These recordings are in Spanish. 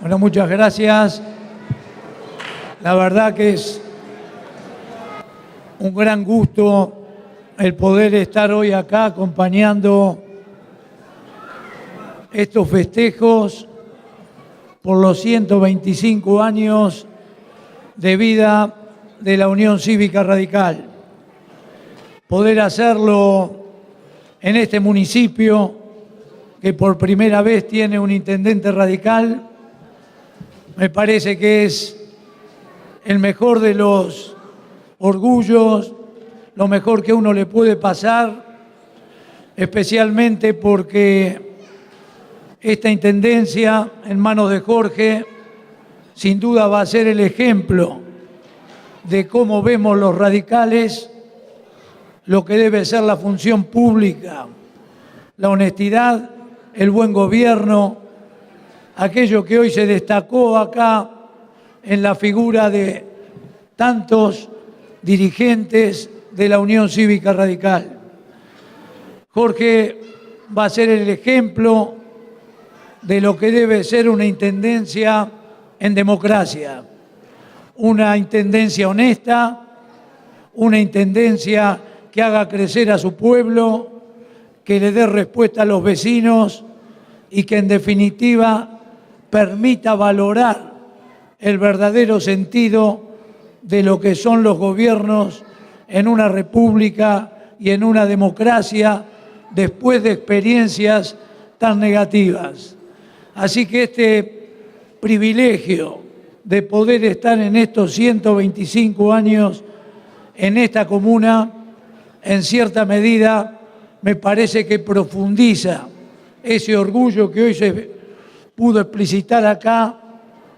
Bueno, muchas gracias. La verdad que es un gran gusto el poder estar hoy acá acompañando estos festejos por los 125 años de vida de la Unión Cívica Radical. Poder hacerlo en este municipio que por primera vez tiene un intendente radical, me parece que es el mejor de los orgullos, lo mejor que uno le puede pasar, especialmente porque esta intendencia en manos de Jorge sin duda va a ser el ejemplo de cómo vemos los radicales lo que debe ser la función pública, la honestidad, el buen gobierno, aquello que hoy se destacó acá en la figura de tantos dirigentes de la Unión Cívica Radical. Jorge va a ser el ejemplo de lo que debe ser una intendencia en democracia, una intendencia honesta, una intendencia que haga crecer a su pueblo, que le dé respuesta a los vecinos y que en definitiva permita valorar el verdadero sentido de lo que son los gobiernos en una república y en una democracia después de experiencias tan negativas. Así que este privilegio de poder estar en estos 125 años en esta comuna, en cierta medida, me parece que profundiza ese orgullo que hoy se pudo explicitar acá,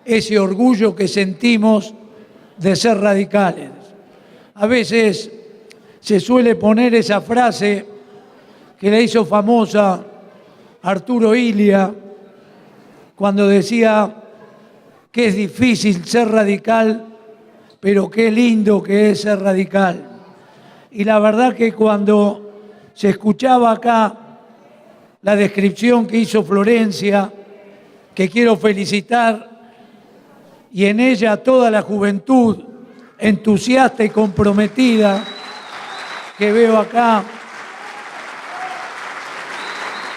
ese orgullo que sentimos de ser radicales. A veces se suele poner esa frase que le hizo famosa Arturo Illia cuando decía que es difícil ser radical, pero qué lindo que es ser radical. Y la verdad que cuando se escuchaba acá la descripción que hizo Florencia, que quiero felicitar, y en ella toda la juventud entusiasta y comprometida que veo acá,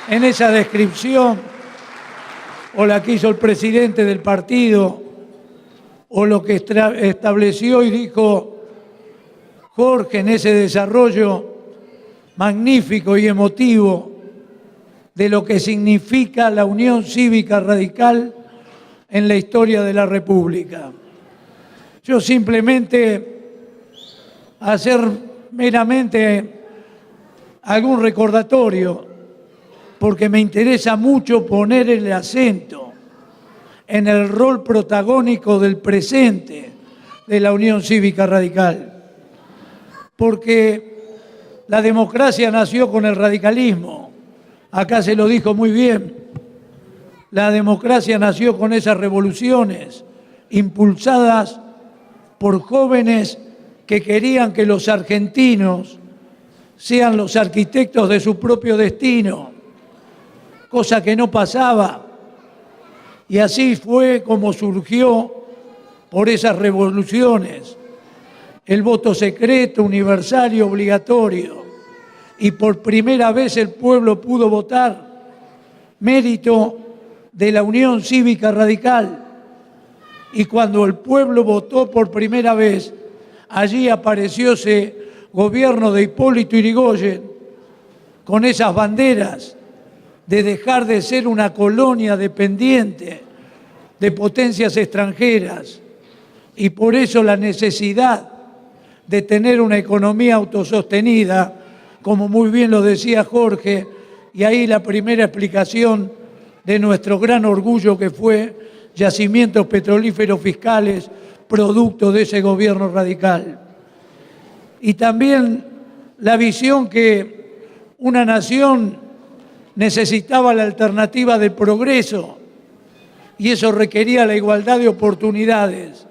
en esa descripción, o la que hizo el presidente del partido, o lo que estableció y dijo Jorge en ese desarrollo magnífico y emotivo de lo que significa la Unión Cívica Radical en la historia de la República. Yo simplemente hacer meramente algún recordatorio, porque me interesa mucho poner el acento en el rol protagónico del presente de la Unión Cívica Radical, porque la democracia nació con el radicalismo. Acá se lo dijo muy bien. La democracia nació con esas revoluciones impulsadas por jóvenes que querían que los argentinos sean los arquitectos de su propio destino, cosa que no pasaba. Y así fue como surgió por esas revoluciones el voto secreto, universal y obligatorio. Y por primera vez el pueblo pudo votar, mérito de la Unión Cívica Radical. Y cuando el pueblo votó por primera vez, allí apareció ese gobierno de Hipólito Yrigoyen con esas banderas de dejar de ser una colonia dependiente de potencias extranjeras, y por eso la necesidad de tener una economía autosostenida, como muy bien lo decía Jorge, y ahí la primera explicación de nuestro gran orgullo que fue yacimientos petrolíferos fiscales, producto de ese gobierno radical. Y también la visión que una nación necesitaba la alternativa del progreso, y eso requería la igualdad de oportunidades.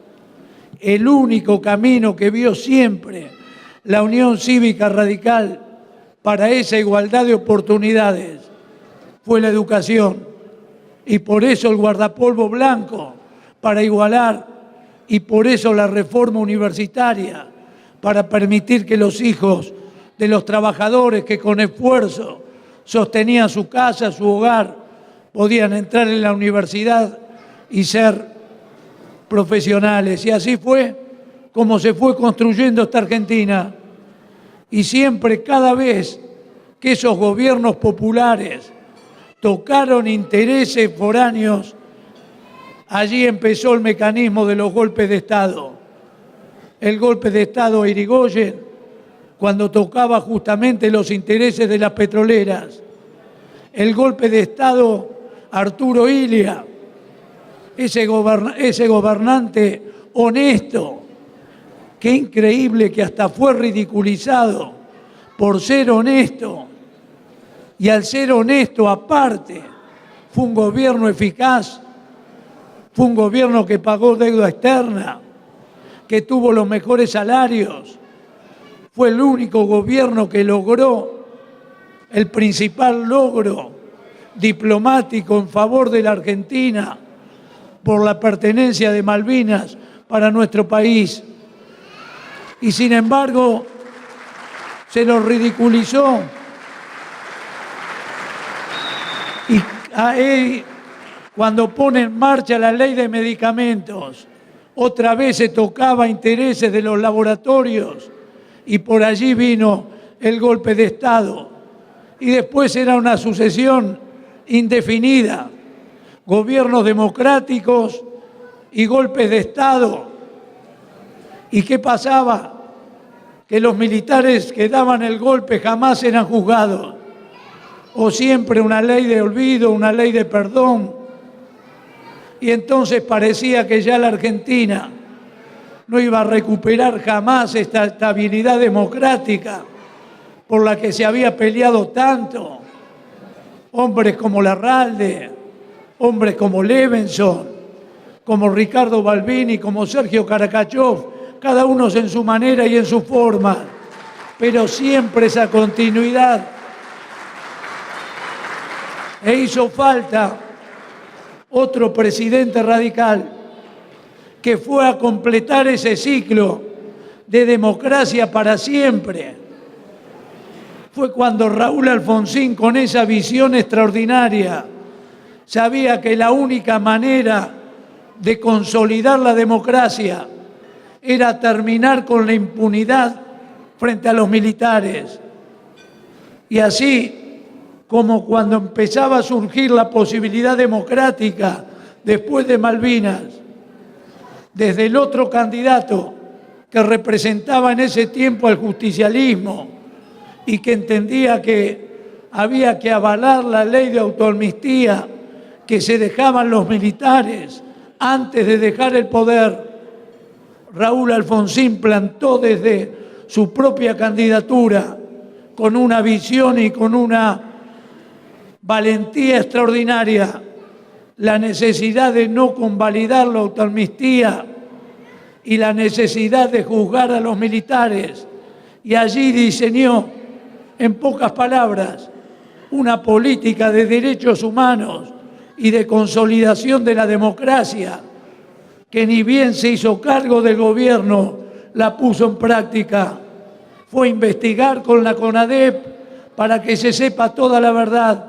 El único camino que vio siempre la Unión Cívica Radical para esa igualdad de oportunidades fue la educación. y por eso el guardapolvo blanco, para igualar, y por eso la reforma universitaria, para permitir que los hijos de los trabajadores que con esfuerzo sostenían su casa, su hogar, podían entrar en la universidad y ser profesionales. Y así fue como se fue construyendo esta Argentina. Y siempre, cada vez que esos gobiernos populares tocaron intereses foráneos, allí empezó el mecanismo de los golpes de Estado. El golpe de Estado a Irigoyen, cuando tocaba justamente los intereses de las petroleras. El golpe de Estado a Arturo Illia, ese gobernante honesto. Qué increíble que hasta fue ridiculizado por ser honesto. Y al ser honesto, aparte, fue un gobierno eficaz, fue un gobierno que pagó deuda externa, que tuvo los mejores salarios. Fue el único gobierno que logró el principal logro diplomático en favor de la Argentina por la pertenencia de Malvinas para nuestro país. Y sin embargo, se lo ridiculizó. Y ahí, cuando pone en marcha la ley de medicamentos, otra vez se tocaba intereses de los laboratorios y por allí vino el golpe de Estado. Y después era una sucesión indefinida, gobiernos democráticos y golpes de Estado. ¿Y qué pasaba? Que los militares que daban el golpe jamás eran juzgados, o siempre una ley de olvido, una ley de perdón. Y entonces parecía que ya la Argentina no iba a recuperar jamás esta estabilidad democrática por la que se había peleado tanto. Hombres como Larralde, hombres como Levenson, como Ricardo Balbini, como Sergio Karakachov, cada uno en su manera y en su forma, pero siempre esa continuidad. E hizo falta otro presidente radical que fue a completar ese ciclo de democracia para siempre. Fue cuando Raúl Alfonsín, con esa visión extraordinaria, sabía que la única manera de consolidar la democracia era terminar con la impunidad frente a los militares. Y así, como cuando empezaba a surgir la posibilidad democrática después de Malvinas, desde el otro candidato que representaba en ese tiempo al justicialismo y que entendía que había que avalar la ley de autoamnistía que se dejaban los militares antes de dejar el poder, Raúl Alfonsín plantó desde su propia candidatura, con una visión y con una valentía extraordinaria, la necesidad de no convalidar la autoamnistía y la necesidad de juzgar a los militares. Y allí diseñó, en pocas palabras, una política de derechos humanos y de consolidación de la democracia, que ni bien se hizo cargo del gobierno, la puso en práctica. Fue a investigar con la CONADEP para que se sepa toda la verdad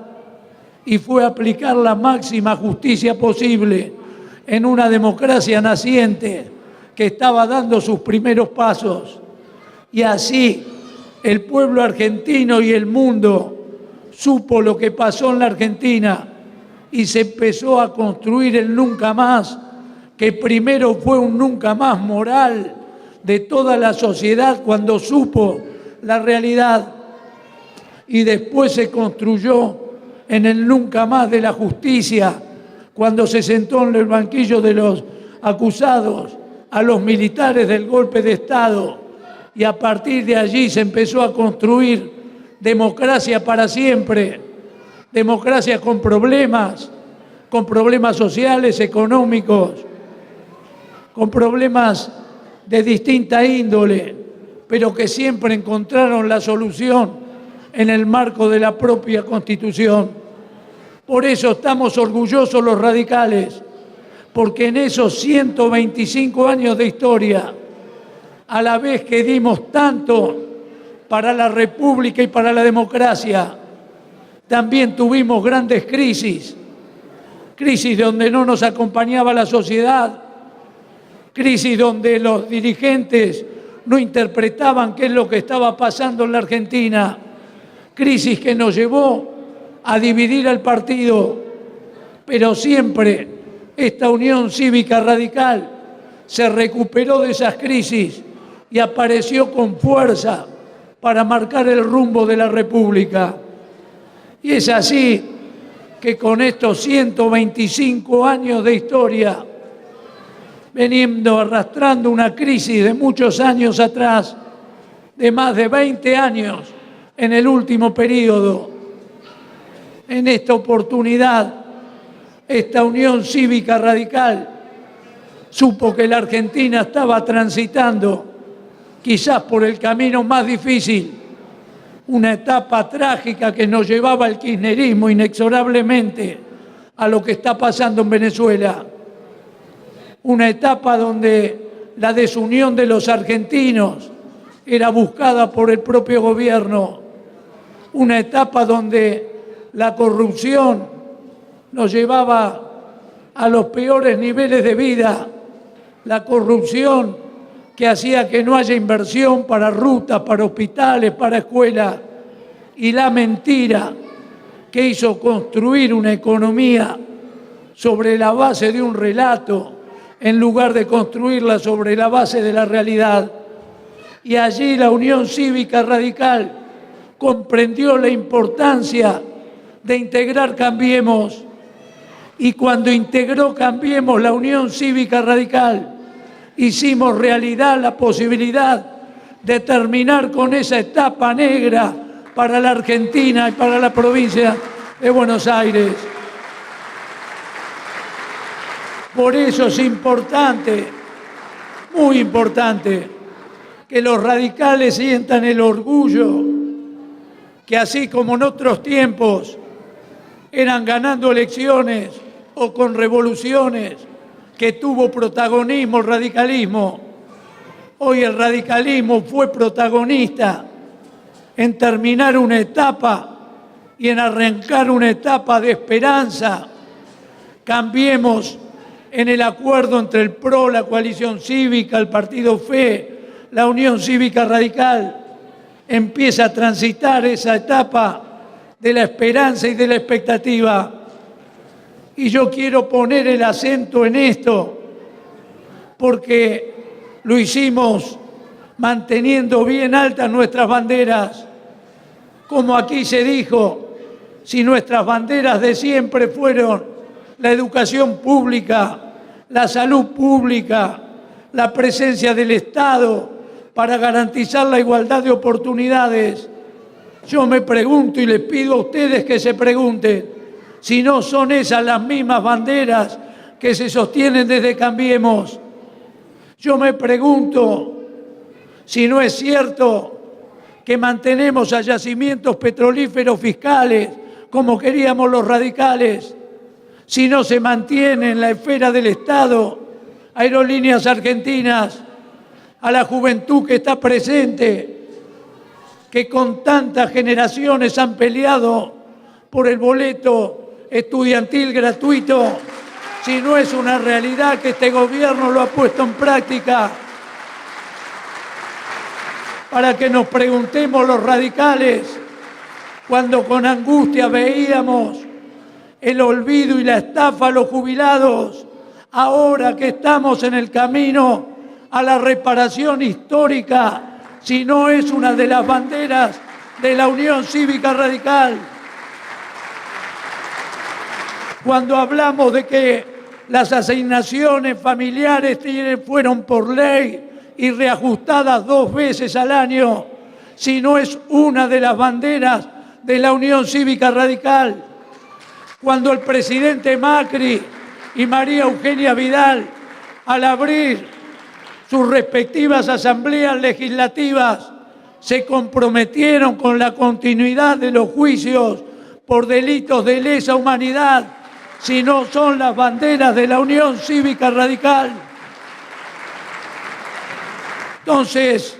y fue a aplicar la máxima justicia posible en una democracia naciente que estaba dando sus primeros pasos. Y así el pueblo argentino y el mundo supo lo que pasó en la Argentina y se empezó a construir el nunca más, que primero fue un nunca más moral de toda la sociedad cuando supo la realidad, y después se construyó en el nunca más de la justicia cuando se sentó en el banquillo de los acusados a los militares del golpe de Estado, y a partir de allí se empezó a construir democracia para siempre, democracia con problemas sociales, económicos, con problemas de distinta índole, pero que siempre encontraron la solución en el marco de la propia Constitución. Por eso estamos orgullosos los radicales, porque en esos 125 años de historia, a la vez que dimos tanto para la República y para la democracia, también tuvimos grandes crisis donde no nos acompañaba la sociedad, crisis donde los dirigentes no interpretaban qué es lo que estaba pasando en la Argentina, crisis que nos llevó a dividir al partido, pero siempre esta Unión Cívica Radical se recuperó de esas crisis y apareció con fuerza para marcar el rumbo de la República. Y es así que con estos 125 años de historia, veniendo arrastrando una crisis de muchos años atrás, de más de 20 años en el último periodo, en esta oportunidad, esta Unión Cívica Radical supo que la Argentina estaba transitando, quizás por el camino más difícil, una etapa trágica que nos llevaba al kirchnerismo inexorablemente a lo que está pasando en Venezuela. Una etapa donde la desunión de los argentinos era buscada por el propio gobierno. Una etapa donde la corrupción nos llevaba a los peores niveles de vida. La corrupción que hacía que no haya inversión para rutas, para hospitales, para escuelas, y la mentira que hizo construir una economía sobre la base de un relato en lugar de construirla sobre la base de la realidad. Y allí la Unión Cívica Radical comprendió la importancia de integrar Cambiemos, y cuando integró Cambiemos la Unión Cívica Radical, hicimos realidad la posibilidad de terminar con esa etapa negra para la Argentina y para la provincia de Buenos Aires. Por eso es importante, muy importante, que los radicales sientan el orgullo que así como en otros tiempos eran ganando elecciones o con revoluciones que tuvo protagonismo el radicalismo, hoy el radicalismo fue protagonista en terminar una etapa y en arrancar una etapa de esperanza. Cambiemos en el acuerdo entre el PRO, la coalición cívica, el partido FE, la Unión Cívica Radical, empieza a transitar esa etapa de la esperanza y de la expectativa. Y yo quiero poner el acento en esto, porque lo hicimos manteniendo bien altas nuestras banderas. Como aquí se dijo, si nuestras banderas de siempre fueron la educación pública, la salud pública, la presencia del Estado para garantizar la igualdad de oportunidades, yo me pregunto y les pido a ustedes que se pregunten si no son esas las mismas banderas que se sostienen desde Cambiemos. Yo me pregunto si no es cierto que mantenemos a yacimientos petrolíferos fiscales como queríamos los radicales, si no se mantiene en la esfera del Estado Aerolíneas Argentinas, a la juventud que está presente, que con tantas generaciones han peleado por el boleto estudiantil gratuito, si no es una realidad que este gobierno lo ha puesto en práctica, para que nos preguntemos los radicales, cuando con angustia veíamos el olvido y la estafa a los jubilados, ahora que estamos en el camino a la reparación histórica, si no es una de las banderas de la Unión Cívica Radical. Cuando hablamos de que las asignaciones familiares fueron por ley y reajustadas 2 veces al año, si no es una de las banderas de la Unión Cívica Radical. Cuando el presidente Macri y María Eugenia Vidal, al abrir sus respectivas asambleas legislativas, se comprometieron con la continuidad de los juicios por delitos de lesa humanidad, sino son las banderas de la Unión Cívica Radical. Entonces,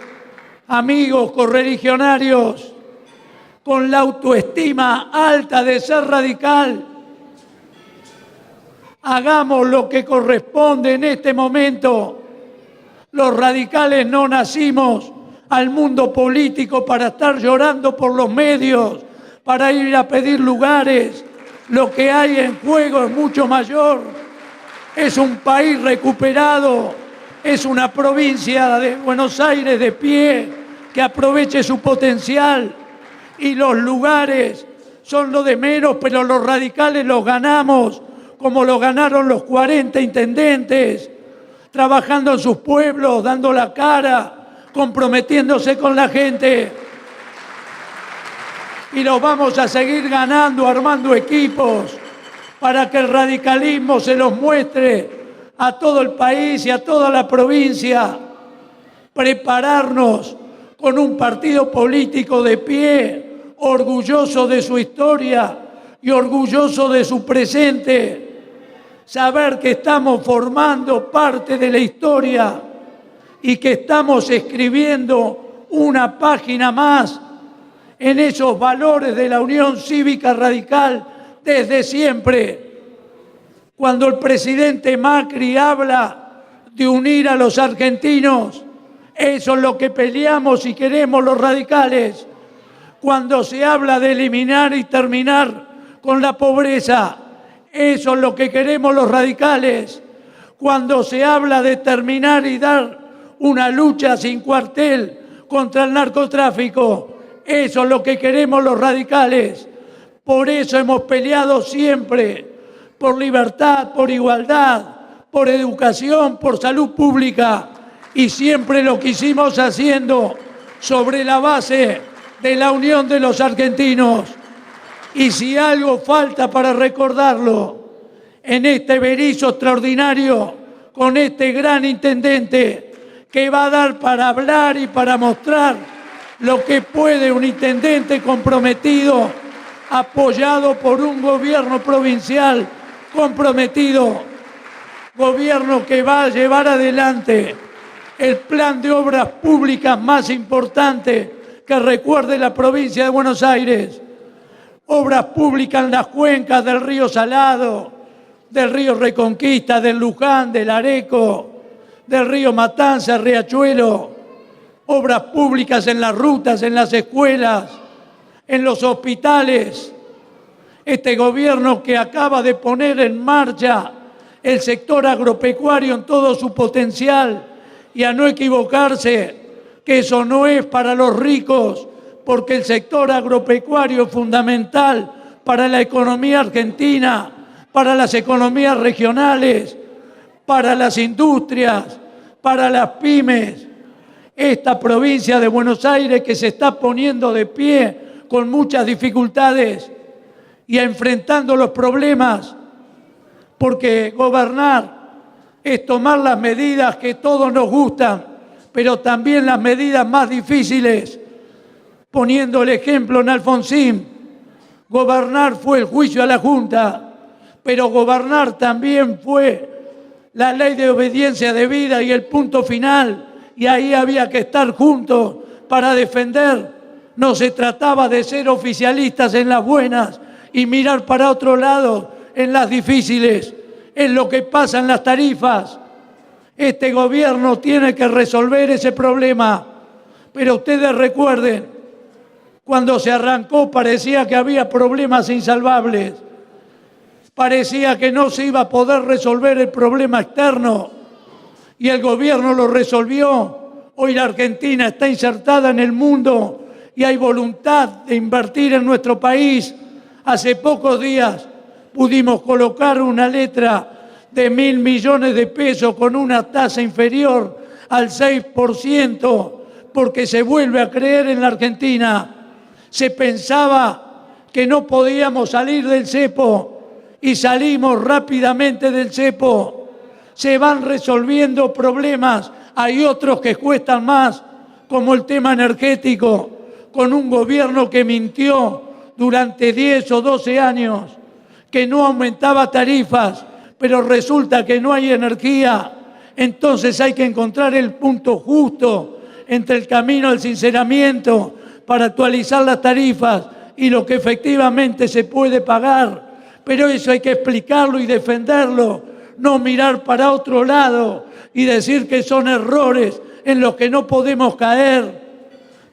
amigos correligionarios, con la autoestima alta de ser radical, hagamos lo que corresponde en este momento. Los radicales no nacimos al mundo político para estar llorando por los medios, para ir a pedir lugares. Lo que hay en juego es mucho mayor. Es un país recuperado, es una provincia de Buenos Aires de pie, que aproveche su potencial. Y los lugares son lo de menos, pero los radicales los ganamos, como lo ganaron los 40 intendentes, trabajando en sus pueblos, dando la cara, comprometiéndose con la gente. Y los vamos a seguir ganando, armando equipos para que el radicalismo se los muestre a todo el país y a toda la provincia. Prepararnos con un partido político de pie, orgulloso de su historia y orgulloso de su presente. Saber que estamos formando parte de la historia y que estamos escribiendo una página más en esos valores de la Unión Cívica Radical desde siempre. Cuando el presidente Macri habla de unir a los argentinos, eso es lo que peleamos y queremos los radicales. Cuando se habla de eliminar y terminar con la pobreza, eso es lo que queremos los radicales. Cuando se habla de terminar y dar una lucha sin cuartel contra el narcotráfico, eso es lo que queremos los radicales. Por eso hemos peleado siempre por libertad, por igualdad, por educación, por salud pública, y siempre lo quisimos haciendo sobre la base de la unión de los argentinos. Y si algo falta para recordarlo, en este berizo extraordinario, con este gran intendente, que va a dar para hablar y para mostrar lo que puede un intendente comprometido, apoyado por un gobierno provincial comprometido, gobierno que va a llevar adelante el plan de obras públicas más importante que recuerde la provincia de Buenos Aires. Obras públicas en las cuencas del río Salado, del río Reconquista, del Luján, del Areco, del río Matanza, Riachuelo. Obras públicas en las rutas, en las escuelas, en los hospitales. Este gobierno que acaba de poner en marcha el sector agropecuario en todo su potencial, y a no equivocarse, que eso no es para los ricos, porque el sector agropecuario es fundamental para la economía argentina, para las economías regionales, para las industrias, para las pymes. Esta provincia de Buenos Aires, que se está poniendo de pie con muchas dificultades y enfrentando los problemas, porque gobernar es tomar las medidas que todos nos gustan, pero también las medidas más difíciles. Poniendo el ejemplo en Alfonsín, gobernar fue el juicio a la Junta, pero gobernar también fue la ley de obediencia debida y el punto final, y ahí había que estar juntos para defender. No se trataba de ser oficialistas en las buenas y mirar para otro lado en las difíciles. Es lo que pasa en las tarifas. Este gobierno tiene que resolver ese problema, pero ustedes recuerden, cuando se arrancó parecía que había problemas insalvables, parecía que no se iba a poder resolver el problema externo, y el gobierno lo resolvió. Hoy la Argentina está insertada en el mundo y hay voluntad de invertir en nuestro país. Hace pocos días pudimos colocar una letra de 1.000 millones de pesos con una tasa inferior al 6%, porque se vuelve a creer en la Argentina. Se pensaba que no podíamos salir del cepo y salimos rápidamente del cepo. Se van resolviendo problemas, hay otros que cuestan más, como el tema energético, con un gobierno que mintió durante 10 o 12 años que no aumentaba tarifas, pero resulta que no hay energía. Entonces hay que encontrar el punto justo entre el camino del sinceramiento para actualizar las tarifas y lo que efectivamente se puede pagar. Pero eso hay que explicarlo y defenderlo, no mirar para otro lado y decir que son errores en los que no podemos caer,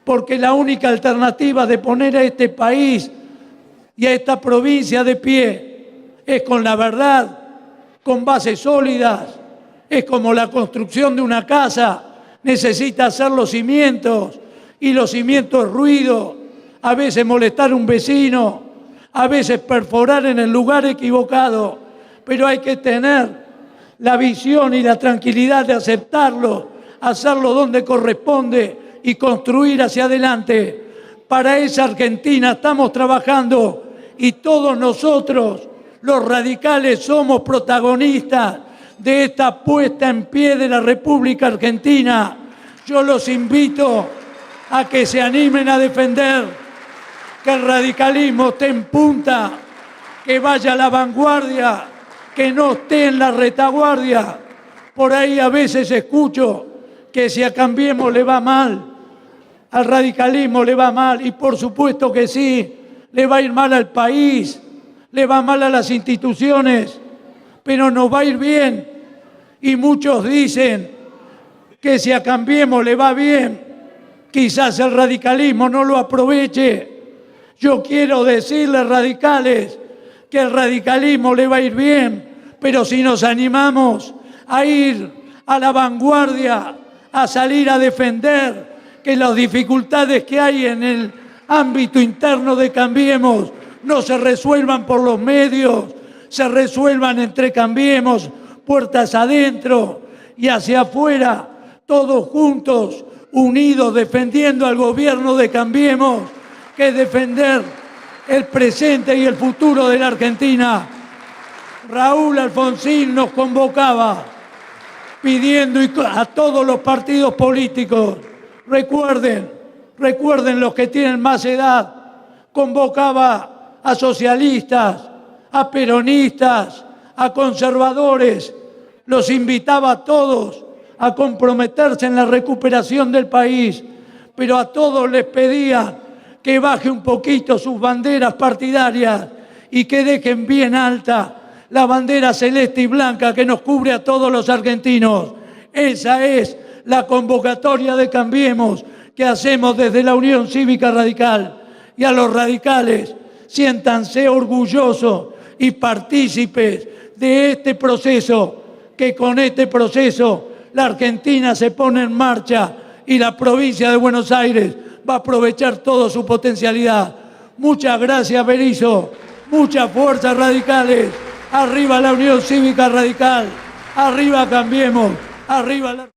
porque la única alternativa de poner a este país y a esta provincia de pie es con la verdad, con bases sólidas. Es como la construcción de una casa, necesita hacer los cimientos, y los cimientos es ruido, a veces molestar a un vecino, a veces perforar en el lugar equivocado, pero hay que tener la visión y la tranquilidad de aceptarlo, hacerlo donde corresponde y construir hacia adelante. Para esa Argentina estamos trabajando y todos nosotros, los radicales, somos protagonistas de esta puesta en pie de la República Argentina. Yo los invito a que se animen a defender, que el radicalismo esté en punta, que vaya a la vanguardia, que no esté en la retaguardia. Por ahí a veces escucho que si a Cambiemos le va mal, al radicalismo le va mal, y por supuesto que sí, le va a ir mal al país, le va mal a las instituciones, pero nos va a ir bien. Y muchos dicen que si a Cambiemos le va bien, quizás el radicalismo no lo aproveche. Yo quiero decirles, radicales, que el radicalismo le va a ir bien, pero si nos animamos a ir a la vanguardia, a salir a defender que las dificultades que hay en el ámbito interno de Cambiemos no se resuelvan por los medios, se resuelvan entre Cambiemos, puertas adentro y hacia afuera, todos juntos, unidos, defendiendo al gobierno de Cambiemos, que es defender el presente y el futuro de la Argentina. Raúl Alfonsín nos convocaba pidiendo a todos los partidos políticos, recuerden los que tienen más edad, convocaba a socialistas, a peronistas, a conservadores, los invitaba a todos a comprometerse en la recuperación del país, pero a todos les pedía que baje un poquito sus banderas partidarias y que dejen bien alta la bandera celeste y blanca que nos cubre a todos los argentinos. Esa es la convocatoria de Cambiemos que hacemos desde la Unión Cívica Radical. Y a los radicales, siéntanse orgullosos y partícipes de este proceso, que con este proceso la Argentina se pone en marcha y la provincia de Buenos Aires va a aprovechar toda su potencialidad. Muchas gracias, Berizo. Mucha fuerza, radicales. Arriba la Unión Cívica Radical. Arriba Cambiemos. Arriba la...